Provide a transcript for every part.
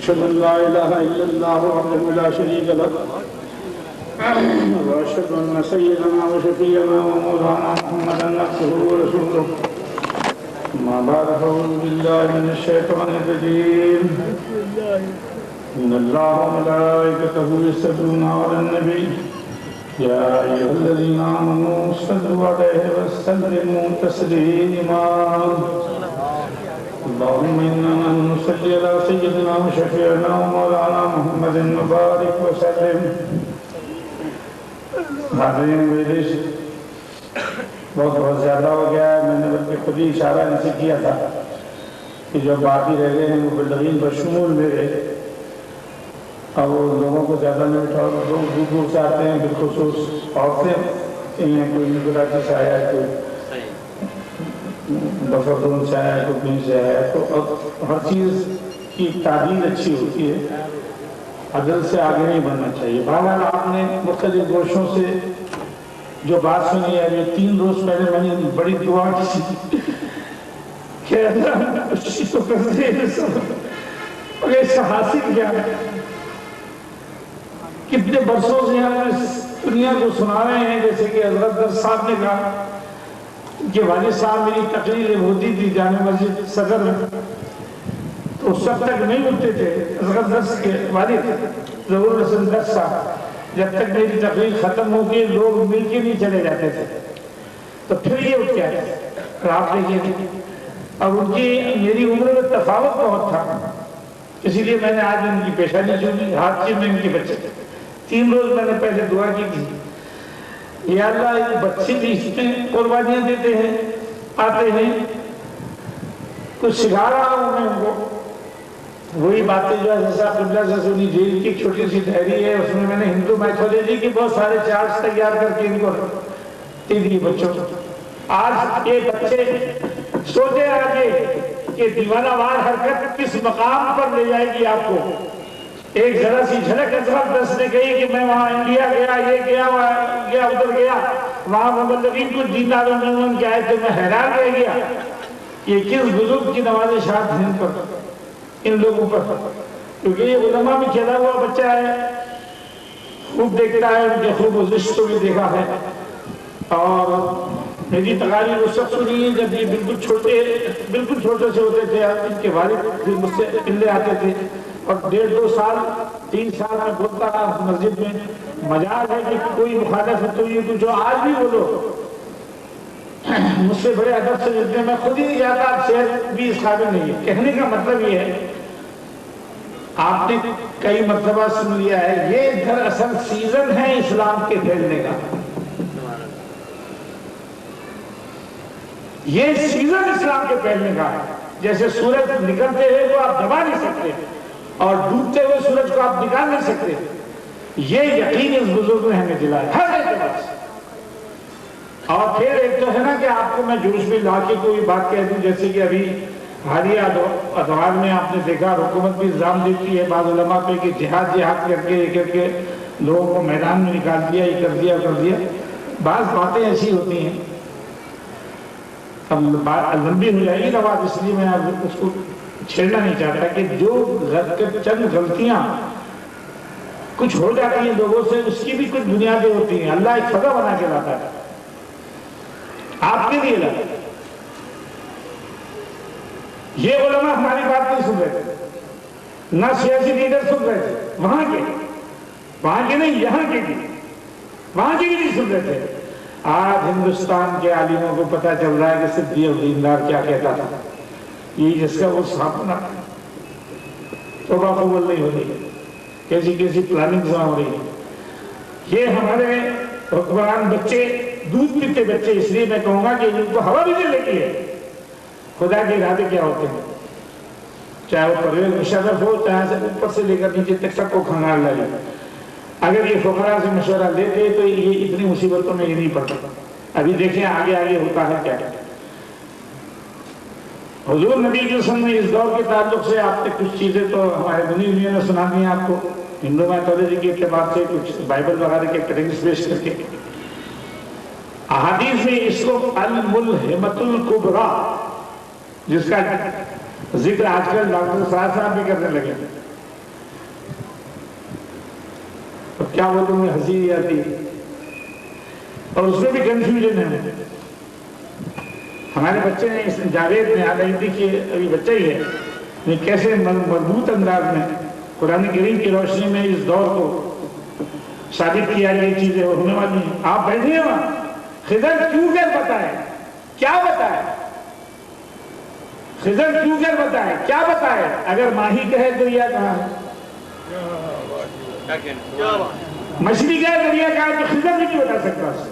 أشهد أن لا إله إلا الله وحده لا شريك له وأشهد أن سيدنا وشفيعنا ومولانا محمدا عبده ورسوله أما بعد فأعوذ بالله من الشيطان الرجيم إن الله وملائكته يصلون على النبي يا أيها الذين آمنوا صلوا عليه وسلموا تسليما اللهم إنا نصلي على سيدنا وشفيعنا ومولانا محمد وبارك وسلم. حاضرین میرے بہت زیادہ ہو گیا ہے. میں نے بلکہ خود ہی اشارہ ان سے کیا تھا کہ جو باقی رہ گئے ہیں مبلغین بشمول میرے، اور وہ لوگوں کو زیادہ نہیں اٹھاؤ. لوگ دور دور سے آتے ہیں، بالخصوص عورتیں ہیں، کوئی کراچی سے آیا ہے، کوئی بفردون سے آیا ہے، کوئی کہیں سے آیا ہے. تو ہر چیز کی تعدیل اچھی ہوتی ہے، عدل سے آگے نہیں بڑھنا چاہیے. بہرحال آپ نے مختلف گوشوں سے جو بات سنی ہے، یہ 3 روز پہلے میں نے بڑی دعا کی کہ اللہ اچھی تو کر دے اور اس سے حاصل کیا ہے. کتنے برسوں سے ہم اس دنیا کو سنا رہے ہیں، جیسے کہ حضرت در صاحب نے کہا کہ والد صاحب میری تقریر ہوتی تھی جامع مسجد صدر میں، تو اس وقت تک نہیں اٹھتے تھے. حضرت درس کے والد ظہور حسن درس صاحب جب تک میری تقریر ختم ہو کے لوگ مل کے نہیں چلے جاتے تھے، تو پھر یہ اٹھ کے آتے. آپ دیکھیے اور ان کی میری عمر میں تفاوت بہت تھا، اسی لیے میں نے آج ان کی پیشانی چونی، ہاتھ سے میں ان کے بچے تھے. 3 روز میں نے پہلے دعا کی تھی، یا اللہ یہ بچے بھی اس میں قربانیاں دیتے ہیں، آتے ہیں، کچھ سکھا رہا ہوں میں ان کو وہی باتیں جو ہے جیسا قبلہ سے سنی. جیل کی چھوٹی سی ڈائری ہے، اس میں نے ہندو میتھولوجی کی بہت سارے چارٹس تیار کر کے ان کو دے دیے بچوں کو. آج یہ بچے سوچے آگے کہ دیوانہ وار حرکت کس مقام پر لے جائے گی آپ کو. ایک ذرا سی جھلک حضرت دس نے کہی کہ میں وہاں انڈیا گیا، یہ گیا، وہاں گیا، ادھر گیا، وہاں مبلغین کچھ دین داروں نے ان کے آئے تھے. میں حیران رہ گیا یہ کس بزرگ کی نوازشات ہیں ان پر، ان لوگوں پر، کیونکہ یہ علماء میں کھیلا ہوا بچہ ہے، خوب دیکھتا ہے، ان کے خوب گزشتوں میں دیکھا ہے. اور میری تقاریر اس وقت سنی ہے جب یہ بالکل چھوٹے سے ہوتے تھے. ان کے والد مجھ سے ملنے آتے تھے اور 1.5-2 سال 3 سال میں بولتا رہا مسجد میں. مجال ہے کہ کوئی مخالفت تو یہ جو آج بھی بولو مجھ سے بڑے ادب سے ملتے ہیں. میں خود ہی نہیں جاتا، آپ صحت بھی اس قابل نہیں ہے. کہنے کا مطلب یہ ہے، آپ نے کئی مرتبہ سن لیا ہے، یہ دراصل سیزن ہے اسلام کے پھیلنے کا. یہ سیزن اسلام کے پھیلنے کا ہے. جیسے سورج نکلتے ہوئے کو آپ دبا نہیں سکتے اور ڈوبتے ہوئے سورج کو آپ نکال نہیں سکتے. یہ یقین اس بزرگ نے ہمیں دلایا ہر اعتبار سے. اور پھر ایک تو ہے نا کہ آپ کو میں جوش میں لا کے کوئی بات کہہ دوں، جیسے کہ ابھی حالیہ ادوار میں آپ نے دیکھا حکومت بھی الزام دیتی ہے بعض علماء پہ کہ جہاد کر کے لوگوں کو میدان میں نکال دیا، یہ کر دیا. بعض باتیں ایسی ہوتی ہیں، اب لمبی ہو جائے گی نا بات، اس لیے میں اس کو چھیڑنا نہیں چاہتا کہ جو چند غلطیاں کچھ ہو جاتی ہیں لوگوں سے، اس کی بھی کچھ بنیادیں ہوتی ہیں. اللہ ایک فضا بنا کے لاتا ہے آپ کے لیے لاتا ہے. یہ علماء ہماری بات نہیں سن رہے تھے، نہ سیاسی لیڈر سن رہے تھے، وہاں کے نہیں، یہاں کے بھی نہیں سن رہے تھے. آج ہندوستان کے عالموں کو پتہ چل رہا ہے کہ صدیق اور دیندار کیا کہتا تھا. یہ جس کا وہ سامنا توبہ قبول نہیں ہو رہی ہے، کیسی پلاننگ ہو رہی ہے. یہ ہمارے حکمران بچے دودھ پیتے بچے، اس لیے میں کہوں گا کہ ان کو ہوا بھی نہیں لگی ہے. خدا کے ارادے کیا ہوتے ہیں، چاہے وہ پرویز مشرف ہو، چاہے سے اوپر سے لے کر نیچے تک سب کو کھنگال لگے. اگر یہ فقراء سے مشورہ لیتے تو یہ اتنی مصیبتوں میں یہ نہیں پڑتا. ابھی دیکھیں آگے ہوتا ہے کیا. حضور نبی کے وسلم نے اس دور کے تعلق سے آپ نے کچھ چیزیں تو ہمارے بنی ہوئی نے سنا دی آپ کو، ہندو میتھولوجی کے اعتبار سے کچھ بائبل وغیرہ کے کٹنگز پیش کر کے. احادیث میں اس کو الملہمۃ الکبریٰ، جس کا ذکر آج کل ڈاکٹر صاحب بھی کرنے لگے، تو کیا بولوں میں ہنسی آتی ہے، اور اس میں بھی کنفیوژن ہے۔ ہمارے بچے نے جاوید نے حالانکہ دیکھیے ابھی بچہ ہی ہے، لیکن کیسے مضبوط انداز میں قرآن کریم کی روشنی میں اس دور کو ثابت کیا یہ چیزیں ہونے والی ہیں۔ آپ بیٹھے ہیں وہاں، خضر کیوں کر بتائے، کیا بتائے، خضر کیوں کر بتائے، کیا بتائے؟ اگر ماہی کہے دریا کہاں ہے، مچھلی کہے دریا کہاں ہے، تو خضر بھی نہیں بتا سکتا اس سے۔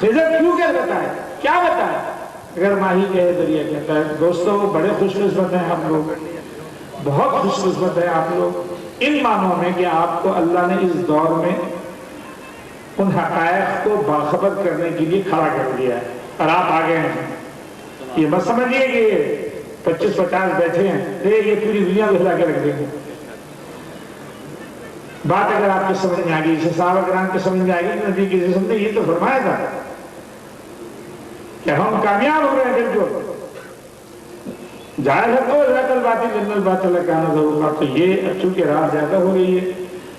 خضر کیوں کر بتائے، کیا بتائے، اگر ماہی کہے دریا کہتا ہے۔ دوستو بڑے خوش قسمت ہیں آپ لوگ، بہت خوش قسمت ہیں آپ لوگ ان معنوں میں کہ آپ کو اللہ نے اس دور میں ان حقائق کو باخبر کرنے کے لیے کھڑا کر دیا ہے، اور آپ آگے ہیں۔ یہ مت سمجھیے کہ 25-50 بیٹھے ہیں یہ پوری دنیا کو ہلا کے رکھ دیں گے۔ بات اگر آپ کی سمجھ میں آ گئی، اسے صحابہ کرام کی سمجھ میں آ گئی، نبی کی جسم نے یہ تو فرمایا تھا کہ ہم کامیاب ہو رہے ہیں بالکل، جائز ہے تو ذات الباطل ان الباطل کان زہوقا۔ تو یہ چونکہ رات زیادہ ہو رہی ہے،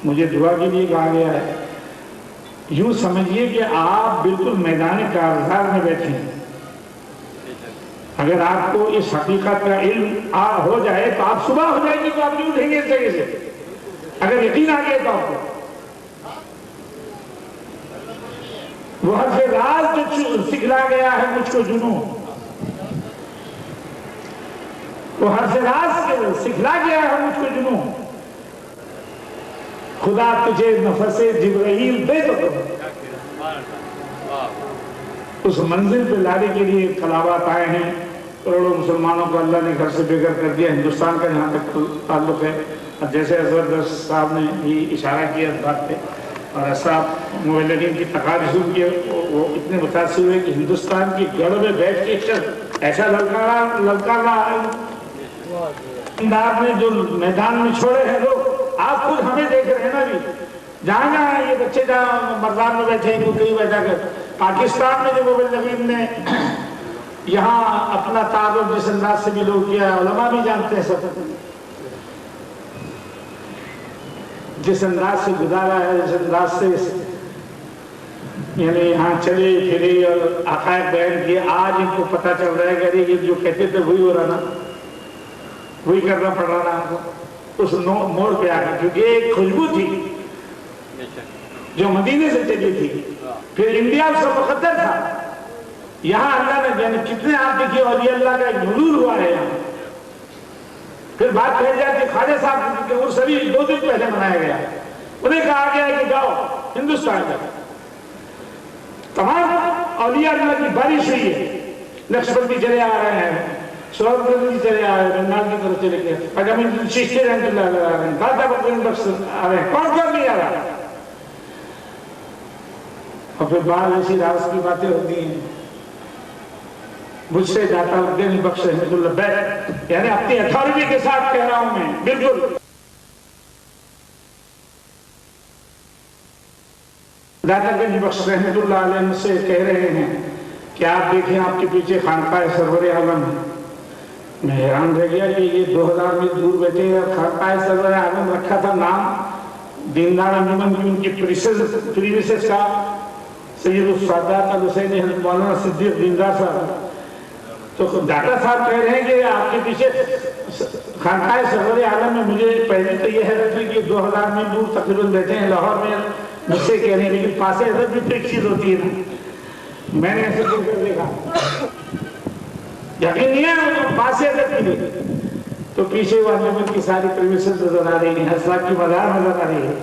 مجھے دعا کے لیے کہا گیا ہے۔ یوں سمجھیے کہ آپ بالکل میدان کارزار میں بیٹھے ہیں۔ اگر آپ کو اس حقیقت کا علم ہو جائے تو آپ صبح ہو جائے گی تو آپ نہیں اٹھیں گے اس جگہ سے، اگر یقین آ گیا تو آپ کو وہ حرف راز جو سکھلا گیا ہے مجھ کو جنوں، وہ حرف راز سکھلا گیا ہے مجھ کو جنوں، خدا تجھے نفس جبرائیل دے دو۔ اس منزل پہ لانے کے لیے انقلابات آئے ہیں، کروڑوں مسلمانوں کو اللہ نے گھر سے بے گھر کر دیا۔ ہندوستان کا جہاں تک تعلق ہے، جیسے حضرت درس صاحب نے بھی اشارہ کیا اس بات پہ، اور ایسا مبلغین کی تقاریر سن کے وہ اتنے متاثر ہوئے کہ ہندوستان کی گڑھ میں بیٹھ کے ایسا للکارا انداز میں جو میدان میں چھوڑے ہیں لوگ، آپ خود ہمیں دیکھ رہے ہیں نا بھی، جہاں جہاں یہ بچے جہاں مردان میں بیٹھے ہیں کہیں بیٹھا کر، پاکستان میں جو مبلغین نے یہاں اپنا تعارف جس انداز سے بھی لوگ کیا ہے، علماء بھی جانتے ہیں سب، جس انداز سے گزارا ہے، جس انداز سے یعنی یہاں چلے پھرے اور حقائق بیان کیے، آج ان کو پتہ چل رہا ہے کہ یہ جو کہتے تھے وہی ہو رہا نا، وہی کرنا پڑ رہا نا ہم کو اس موڑ پہ آ کر، کیونکہ ایک خوشبو تھی جو مدینے سے چلی تھی، پھر انڈیا اس کا مقدر تھا، یہاں اللہ نے یعنی کتنے آپ دیکھیے اولیاء اللہ کا ایک نزول ہوا ہے یہاں۔ پھر بات پھیل جاتی خواجہ صاحب کہ وہ سبھی 2 دن پہلے منایا گیا، انہیں کہا گیا کہ جاؤ ہندوستان کا، تمام اولیاء اللہ کی بارش ہوئی ہے، نقشبندی چلے آ رہے ہیں، سوربندی چلے آ رہے ہیں، بنگال کی طرف چلے گئے، اگمی چشتی رحمت اللہ علیہ آ رہے ہیں، دادا بکرین بخش آ رہے ہیں، کون نہیں آ رہا؟ اور پھر بعض ایسی راز کی باتیں ہوتی ہیں، مجھ سے داتا بکرین بخش رحمت اللہ بیٹھ، یعنی اپنی اتھارٹی کے ساتھ کہہ رہا ہوں میں، بالکل داتا گنج بخش رحمت اللہ علیہ مجھ سے کہہ رہے ہیں کہ آپ دیکھیں آپ کے پیچھے خانقاہ سرور عالم ہے۔ میں حیران رہ گیا کہ یہ 2000 میل دور بیٹھے ہیں، خانقاہ سرور عالم رکھا تھا نام دیندار انجمن کی ان کی پریمیسس کا سید السادات الحسین حضرت مولانا صدیق دیندار صاحب۔ تو داتا صاحب کہہ رہے ہیں کہ آپ کے پیچھے خانقاہ سرور عالم میں، مجھے پہلے تو یہ حیرت ہوئی کہ 2000 میل دور تقریباً بیٹھے ہیں لاہور میں، مجھ سے کہہ رہے ہیں، لیکن پاسے حضرت بھی تو ایک چیز ہوتی ہے نا، میں نے ایسے دل کر دیکھا، یقین نہیں ہے وہ پاسے حضرت کی دیکھ تو پیچھے وہ انجمن کی ساری پریمیسز نظر آ رہی ہیں، حضرت کی مزار نظر آ رہی ہے۔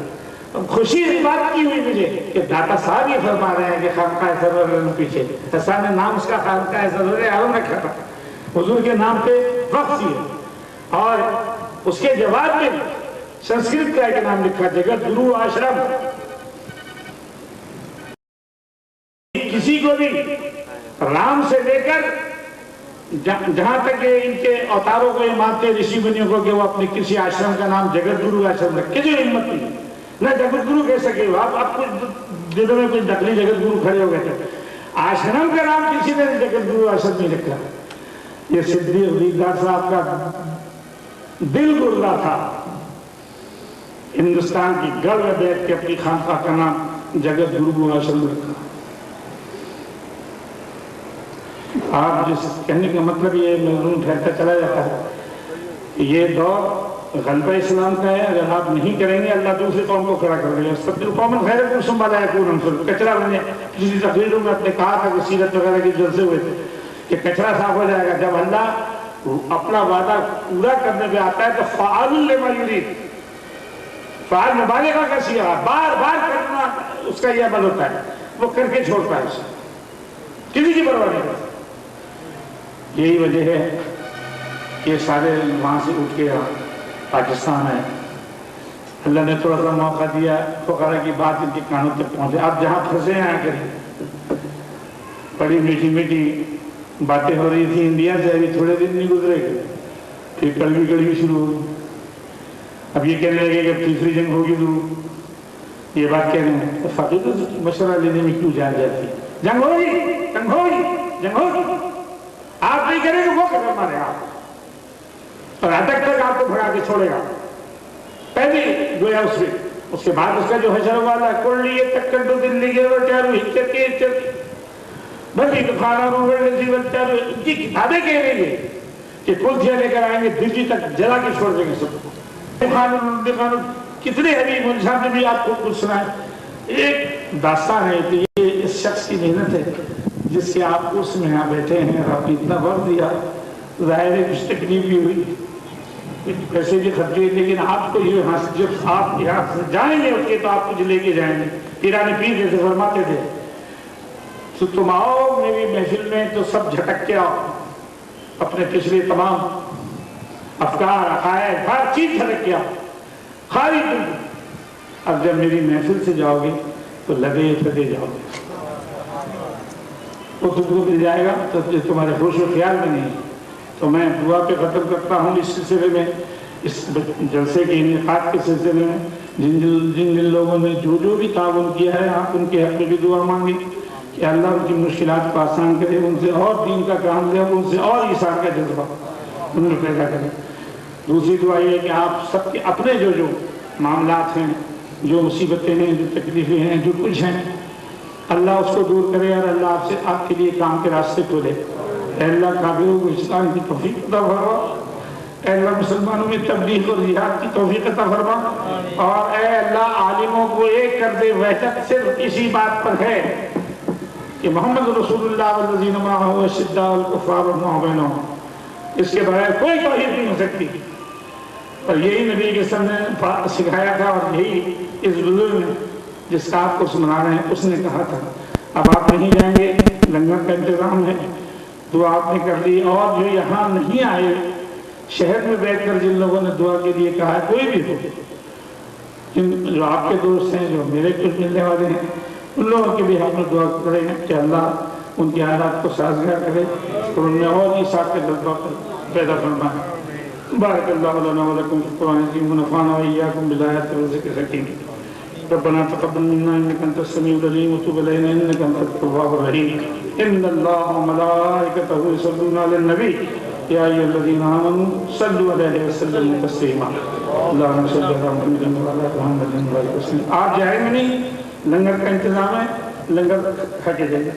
خوشی اس بات کی ہوئی مجھے کہ داتا صاحب یہ فرما رہے ہیں کہ خانقاہ سرور عالم پیچھے، حسان نے نام اس کا خانقاہ سرور عالم رکھا تھا، حضور کے نام پہ وقف ہے، اور اس کے جواب میں سنسکرت کا ایک نام لکھا، جگت گرو آشرم۔ کسی کو بھی رام سے لے کر جہاں تک ان کے اوتاروں کو یہ مانتے رشی منیوں کو کہ وہ اپنے کسی آشرم کا نام جگت گرو آشرم رکھے، جو ہمت نہیں نہ جگت گرو کہہ سکے ہو آپ کچھ دنوں میں کچھ نقلی جگت گرو کھڑے ہو گئے تھے، آشرم کا نام کسی نے جگت گرو آشرم نہیں رکھا۔ یہ صدیق دیندار صاحب کا دل گردہ تھا، ہندوستان کی گڑھ میں بیٹھ کے اپنی خانقاہ کا نام جگت گرو آشرم رکھا. آپ جس کہنے کا مطلب یہ محروم ٹھہرتا چلا جاتا ہے کہ یہ دور غلبہ اسلام کا ہے. اگر آپ نہیں کریں گے اللہ دوسری قوم کو کھڑا کر دے گا. سب قوم خیر سنبھالا ہے کچرا بنے. کسی تقریروں میں آپ نے کہا تھا کہ سیرت وغیرہ کے جلسے ہوئے تھے کہ کچرا صاف ہو جائے گا. جب اللہ اپنا وعدہ پورا کرنے پہ آتا ہے تو فعال لما یرید، فعال مبالغہ کا صیغہ، بار بار کرنا اس کا یہ عمل ہوتا ہے. وہ کر کے چھوڑتا ہے اسے، کسی کی پرواہ نہیں کرتا. یہی وجہ ہے کہ سارے وہاں سے اٹھ کے پاکستان آئے. اللہ نے تھوڑا سا موقع دیا فقراء کی بات ان کے کانوں تک پہنچے. آپ جہاں پھنسے ہیں آ کر بڑی میٹھی میٹھی باتیں ہو رہی تھی انڈیا سے. ابھی تھوڑے دن نہیں گزرے گئے پھر کڑوی کڑوی شروع ہوگی. اب یہ کہنے لگے کہ تیسری جنگ ہوگی تو یہ بات کہہ رہے ہیں تو فقیر مشورہ لینے میں کیوں جان جاتی ہے. جنگ ہوگی، جنگ ہوگی، جنگ ہوگی. آپ نہیں کریں گے وہ قدر مارے آپ اور ادھک تک آپ کو بھگا کے چھوڑے گا. پہلے گویا اس کے بعد اس کا جو حشر والا کوڑ تکر دو دن لگے چارو ہچر کے بھلی دکھانا چارو ان کی کتابیں کہہ رہی ہے کہ کلتیاں لے کر آئیں گے دلی تک جلا کے چھوڑ دیں گے سب کو. کتنے حبیب انسان نے بھی آپ کو کچھ سنا ہے. ایک داستان ہے کہ یہ اس شخص کی محنت ہے جس سے آپ اس میں یہاں بیٹھے ہیں اور آپ نے اتنا وقت دیا. ظاہر ہے کچھ تکلیف بھی ہوئی، پیسے بھی خرچے، لیکن آپ کو یہ جب آپ یہاں سے جائیں گے اس کے تو آپ کچھ لے کے جائیں گے. پیران پیر جیسے فرماتے تھے تو تم آؤ میری محفل میں تو سب جھٹک کے آؤ، اپنے پچھلے تمام افکار عقائد ہر چیز جھٹک کے آؤ خالی تم. اب جب میری محفل سے جاؤ گے تو لگے پھٹے جاؤ گے. وہ تم کو مل جائے گا تو تمہارے ہوش و خیال میں نہیں. تو میں دعا پہ ختم کرتا ہوں اس سلسلے میں، اس جلسے کے انعقاد کے سلسلے میں جن جن لوگوں نے جو بھی تعاون کیا ہے آپ ان کے حق میں بھی دعا مانگیں کہ اللہ ان کی مشکلات کو آسان کرے، ان سے اور دین کا کام لے، ان سے اور ایثار کا جذبہ ان میں پیدا کرے. دوسری دعا یہ ہے کہ آپ سب کے اپنے جو معاملات ہیں، جو مصیبتیں ہیں، جو تکلیفیں ہیں، جو کچھ ہیں، اللہ اس کو دور کرے اور اللہ آپ سے آپ کے لیے کام کے راستے کھولے. اے اللہ کافروں کو اسلام کی توفیق عطا فرما. اے اللہ مسلمانوں میں تبلیغ اور جہاد کی توفیق عطا فرما. اور اے اللہ عالموں کو ایک کر دے. وحدت صرف اسی بات پر ہے کہ محمد رسول اللہ والذین معہ اشداء الکفار رحماء بینہم. اس کے بغیر کوئی توحید نہیں ہو سکتی. اور یہی نبی کے سب نے سکھایا تھا اور یہی اس بزرگ نے جس کا آپ کو سنا رہے ہیں اس نے کہا تھا. اب آپ نہیں جائیں گے، لنگر کا انتظام ہے، دعا آپ نے کر لی. اور جو یہاں نہیں آئے، شہر میں بیٹھ کر جن لوگوں نے دعا کے لیے کہا ہے، کوئی بھی ہو، جو آپ کے دوست ہیں، جو میرے کچھ ملنے والے ہیں، ان لوگوں کے بھی ہم نے دعا کریں کہ اللہ ان کے حالات کو سازگار کرے اور ان میں اور ایثار کا جذبہ پیدا فرمائے. بارک اللہ لنا ولکم فی القرآن العظیم ونفعنا وإیاکم بالآیات والذکر الحکیم. ربنا تقبل منا انك انت السميع العليم وتب علينا انك انت التواب الرحيم. ان الله وملائكته يصلون على النبي يا ايها الذين امنوا صلوا عليه وسلموا تسليما. اللهم صل على محمد وعلى ال محمد وسلم. آپ جائیں گے نہیں، لنگر کا انتظام ہے، لنگر کھا کے جائیں.